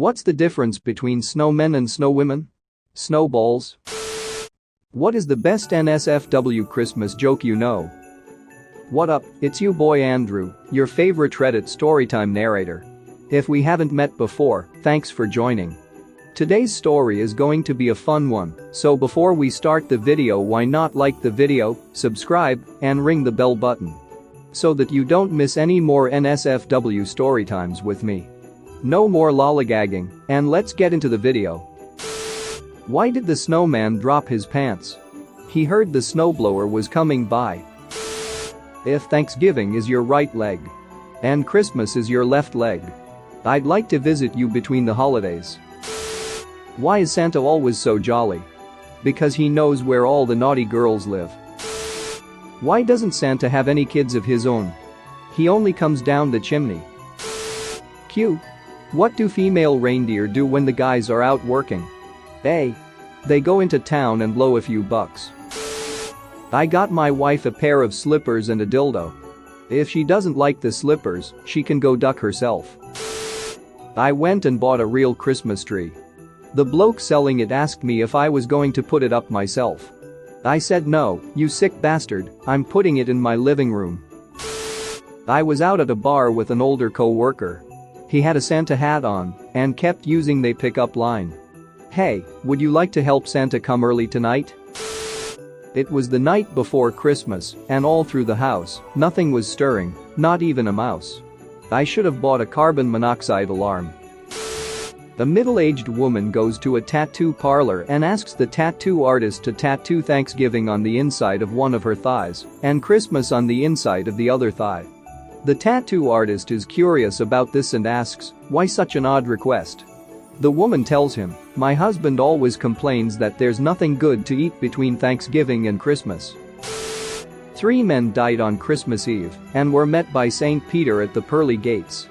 What's the difference between snowmen and snowwomen? Snowballs? What is the best NSFW Christmas joke you know? What up, it's you boy Andrew, your favorite Reddit storytime narrator. If we haven't met before, thanks for joining. Today's story is going to be a fun one, so before we start the video, why not like the video, subscribe, and ring the bell button so that you don't miss any more NSFW storytimes with me. No more lollygagging, and let's get into the video. Why did the snowman drop his pants? He heard the snowblower was coming by. If Thanksgiving is your right leg and Christmas is your left leg, I'd like to visit you between the holidays. Why is Santa always so jolly? Because he knows where all the naughty girls live. Why doesn't Santa have any kids of his own? He only comes down the chimney. Q. What do female reindeer do when the guys are out working? A. They go into town and blow a few bucks. I got my wife a pair of slippers and a dildo. If she doesn't like the slippers, she can go duck herself. I went and bought a real Christmas tree. The bloke selling it asked me if I was going to put it up myself. I said no, you sick bastard, I'm putting it in my living room. I was out at a bar with an older co-worker. He had a Santa hat on and kept using the pickup line. Hey, would you like to help Santa come early tonight? It was the night before Christmas, and all through the house, nothing was stirring, not even a mouse. I should have bought a carbon monoxide alarm. A middle-aged woman goes to a tattoo parlor and asks the tattoo artist to tattoo Thanksgiving on the inside of one of her thighs and Christmas on the inside of the other thigh. The tattoo artist is curious about this and asks, why such an odd request? The woman tells him, my husband always complains that there's nothing good to eat between Thanksgiving and Christmas. 3 men died on Christmas Eve and were met by St. Peter at the pearly gates.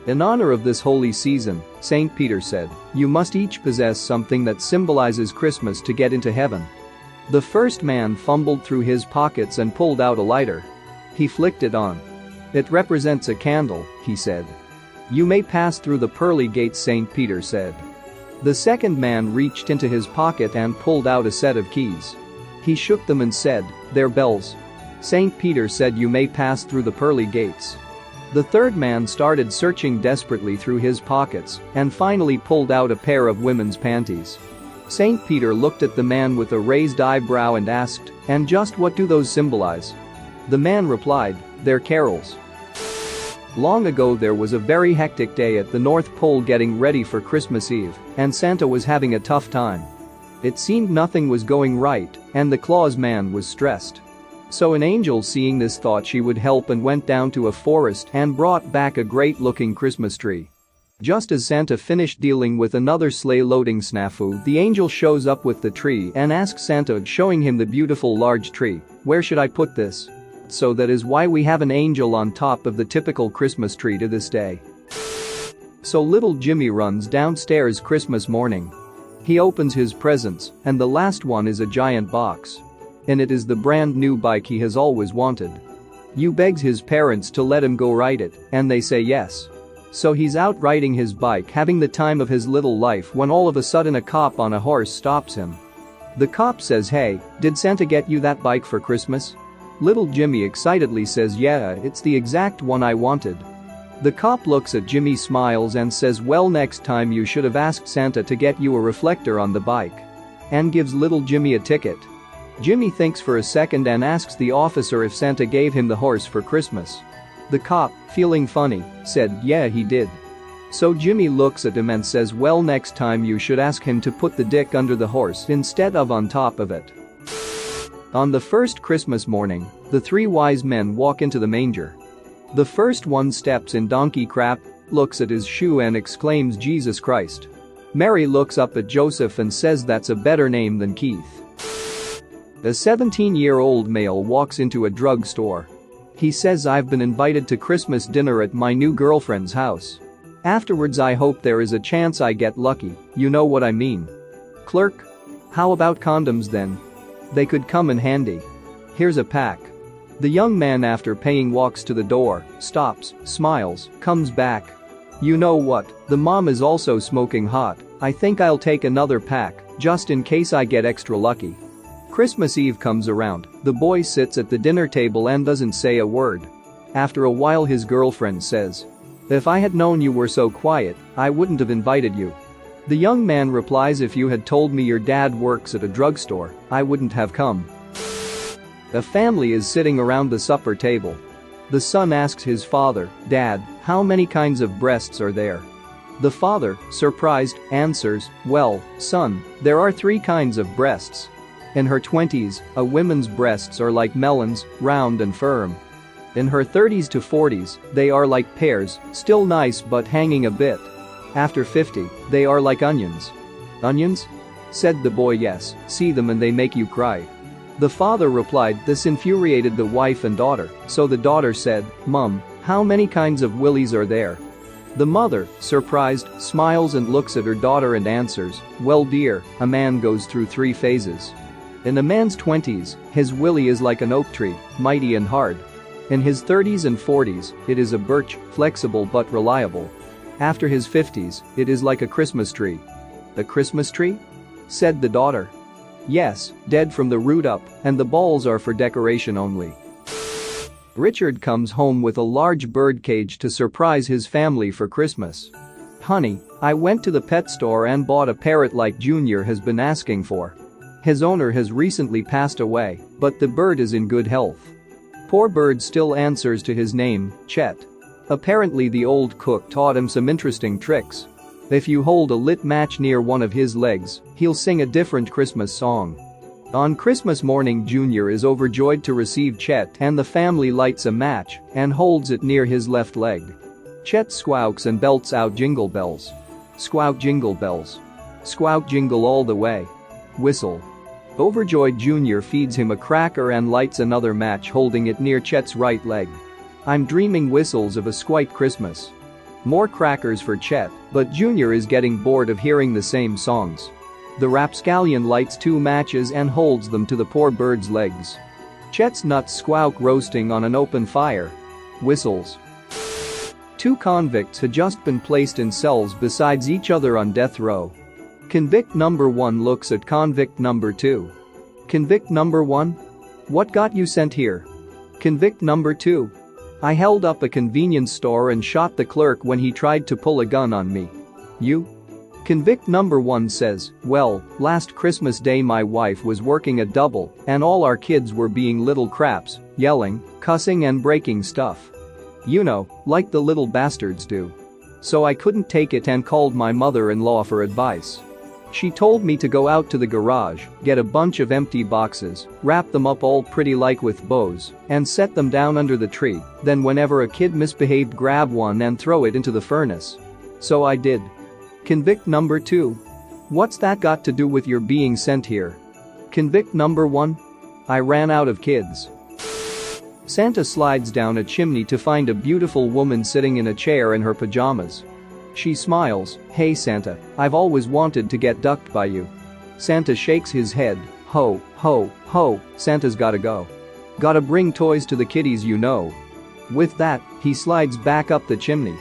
In honor of this holy season, St. Peter said, you must each possess something that symbolizes Christmas to get into heaven. The first man fumbled through his pockets and pulled out a lighter. He flicked it on. It represents a candle, he said. You may pass through the pearly gates, St. Peter said. The second man reached into his pocket and pulled out a set of keys. He shook them and said, they're bells. St. Peter said you may pass through the pearly gates. The third man started searching desperately through his pockets and finally pulled out a pair of women's panties. St. Peter looked at the man with a raised eyebrow and asked, and just what do those symbolize? The man replied, they're carols. Long ago there was a very hectic day at the North Pole getting ready for Christmas Eve, and Santa was having a tough time. It seemed nothing was going right, and the Claus man was stressed. So an angel seeing this thought she would help and went down to a forest and brought back a great-looking Christmas tree. Just as Santa finished dealing with another sleigh-loading snafu, the angel shows up with the tree and asks Santa, showing him the beautiful large tree, where should I put this? So that is why we have an angel on top of the typical Christmas tree to this day. So little Jimmy runs downstairs Christmas morning. He opens his presents, and the last one is a giant box. And it is the brand new bike he has always wanted. He begs his parents to let him go ride it, and they say yes. So he's out riding his bike, having the time of his little life, when all of a sudden a cop on a horse stops him. The cop says, hey, did Santa get you that bike for Christmas? Little Jimmy excitedly says, yeah, it's the exact one I wanted. The cop looks at Jimmy, smiles and says, well, next time you should have asked Santa to get you a reflector on the bike. And gives little Jimmy a ticket. Jimmy thinks for a second and asks the officer if Santa gave him the horse for Christmas. The cop, feeling funny, said, yeah, he did. So Jimmy looks at him and says, well, next time you should ask him to put the dick under the horse instead of on top of it. On the first Christmas morning, the 3 wise men walk into the manger. The first one steps in donkey crap, looks at his shoe and exclaims, Jesus Christ. Mary looks up at Joseph and says that's a better name than Keith. A 17-year-old male walks into a drugstore. He says, I've been invited to Christmas dinner at my new girlfriend's house. Afterwards I hope there is a chance I get lucky, you know what I mean. Clerk? How about condoms then? They could come in handy. Here's a pack. The young man, after paying, walks to the door, stops, smiles, comes back. You know what, the mom is also smoking hot. I think I'll take another pack, just in case I get extra lucky. Christmas Eve comes around, the boy sits at the dinner table and doesn't say a word. After a while his girlfriend says, "If I had known you were so quiet, I wouldn't have invited you." The young man replies, "If you had told me your dad works at a drugstore, I wouldn't have come." A family is sitting around the supper table. The son asks his father, "Dad, how many kinds of breasts are there?" The father, surprised, answers, "Well, son, there are 3 kinds of breasts. In her 20s, a woman's breasts are like melons, round and firm. In her 30s to 40s, they are like pears, still nice but hanging a bit. After 50, they are like onions." "Onions?" said the boy. "Yes, see them and they make you cry." The father replied. This infuriated the wife and daughter, so the daughter said, "Mum, how many kinds of willies are there?" The mother, surprised, smiles and looks at her daughter and answers, "Well dear, a man goes through 3 phases. In a man's 20s, his willy is like an oak tree, mighty and hard. In his 30s and 40s, it is a birch, flexible but reliable. After his 50s, it is like a Christmas tree." "A Christmas tree?" said the daughter. "Yes, dead from the root up, and the balls are for decoration only." Richard comes home with a large bird cage to surprise his family for Christmas. "Honey, I went to the pet store and bought a parrot like Junior has been asking for. His owner has recently passed away, but the bird is in good health. Poor bird still answers to his name, Chet. Apparently the old cook taught him some interesting tricks. If you hold a lit match near one of his legs, he'll sing a different Christmas song." On Christmas morning, Junior is overjoyed to receive Chet, and the family lights a match and holds it near his left leg. Chet squawks and belts out jingle bells. Squawk jingle bells. Squawk jingle all the way. Whistle. Overjoyed, Junior feeds him a cracker and lights another match holding it near Chet's right leg. "I'm dreaming whistles of a squite Christmas." More crackers for Chet, but Junior is getting bored of hearing the same songs. The rapscallion lights 2 matches and holds them to the poor bird's legs. Chet's nuts squawk roasting on an open fire. Whistles. 2 convicts had just been placed in cells besides each other on death row. Convict number 1 looks at convict number 2. "Convict number 1? What got you sent here?" Convict number 2. "I held up a convenience store and shot the clerk when he tried to pull a gun on me." "You?" Convict number 1 says, "Well, last Christmas Day my wife was working a double and all our kids were being little craps, yelling, cussing and breaking stuff. You know, like the little bastards do. So I couldn't take it and called my mother-in-law for advice. She told me to go out to the garage, get a bunch of empty boxes, wrap them up all pretty like with bows, and set them down under the tree, then whenever a kid misbehaved grab one and throw it into the furnace. So I did." Convict number 2. "What's that got to do with your being sent here?" Convict number 1. "I ran out of kids." Santa slides down a chimney to find a beautiful woman sitting in a chair in her pajamas. She smiles, "Hey Santa, I've always wanted to get ducked by you." Santa shakes his head, "Ho, ho, ho, Santa's gotta go. Gotta bring toys to the kiddies, you know." With that, he slides back up the chimney.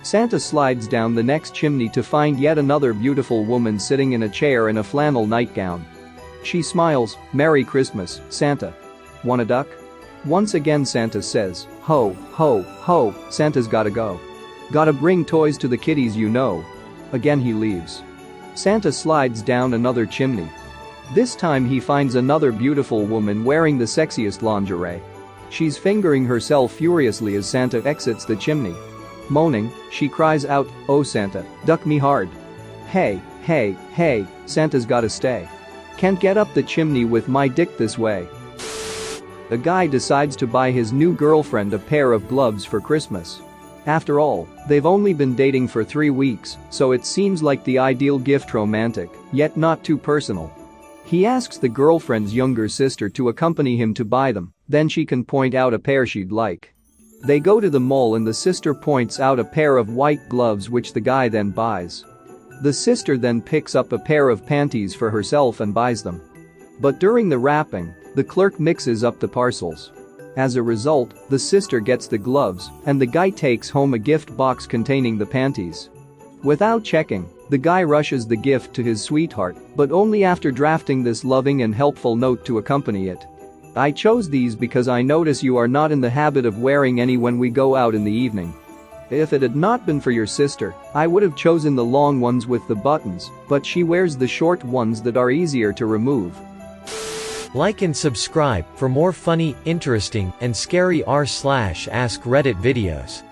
Santa slides down the next chimney to find yet another beautiful woman sitting in a chair in a flannel nightgown. She smiles, "Merry Christmas, Santa. Want a duck?" Once again Santa says, "Ho, ho, ho, Santa's gotta go. Gotta bring toys to the kiddies, you know." Again he leaves. Santa slides down another chimney. This time he finds another beautiful woman wearing the sexiest lingerie. She's fingering herself furiously as Santa exits the chimney. Moaning, she cries out, "Oh Santa, duck me hard. Hey, hey, hey, Santa's gotta stay. Can't get up the chimney with my dick this way." A guy decides to buy his new girlfriend a pair of gloves for Christmas. After all, they've only been dating for 3 weeks, so it seems like the ideal gift, romantic, yet not too personal. He asks the girlfriend's younger sister to accompany him to buy them, then she can point out a pair she'd like. They go to the mall and the sister points out a pair of white gloves which the guy then buys. The sister then picks up a pair of panties for herself and buys them. But during the wrapping, the clerk mixes up the parcels. As a result, the sister gets the gloves, and the guy takes home a gift box containing the panties. Without checking, the guy rushes the gift to his sweetheart, but only after drafting this loving and helpful note to accompany it. I chose these because I notice you are not in the habit of wearing any when we go out in the evening. If it had not been for your sister, I would have chosen the long ones with the buttons, but she wears the short ones that are easier to remove. Like and subscribe for more funny, interesting, and scary r/ask Reddit videos.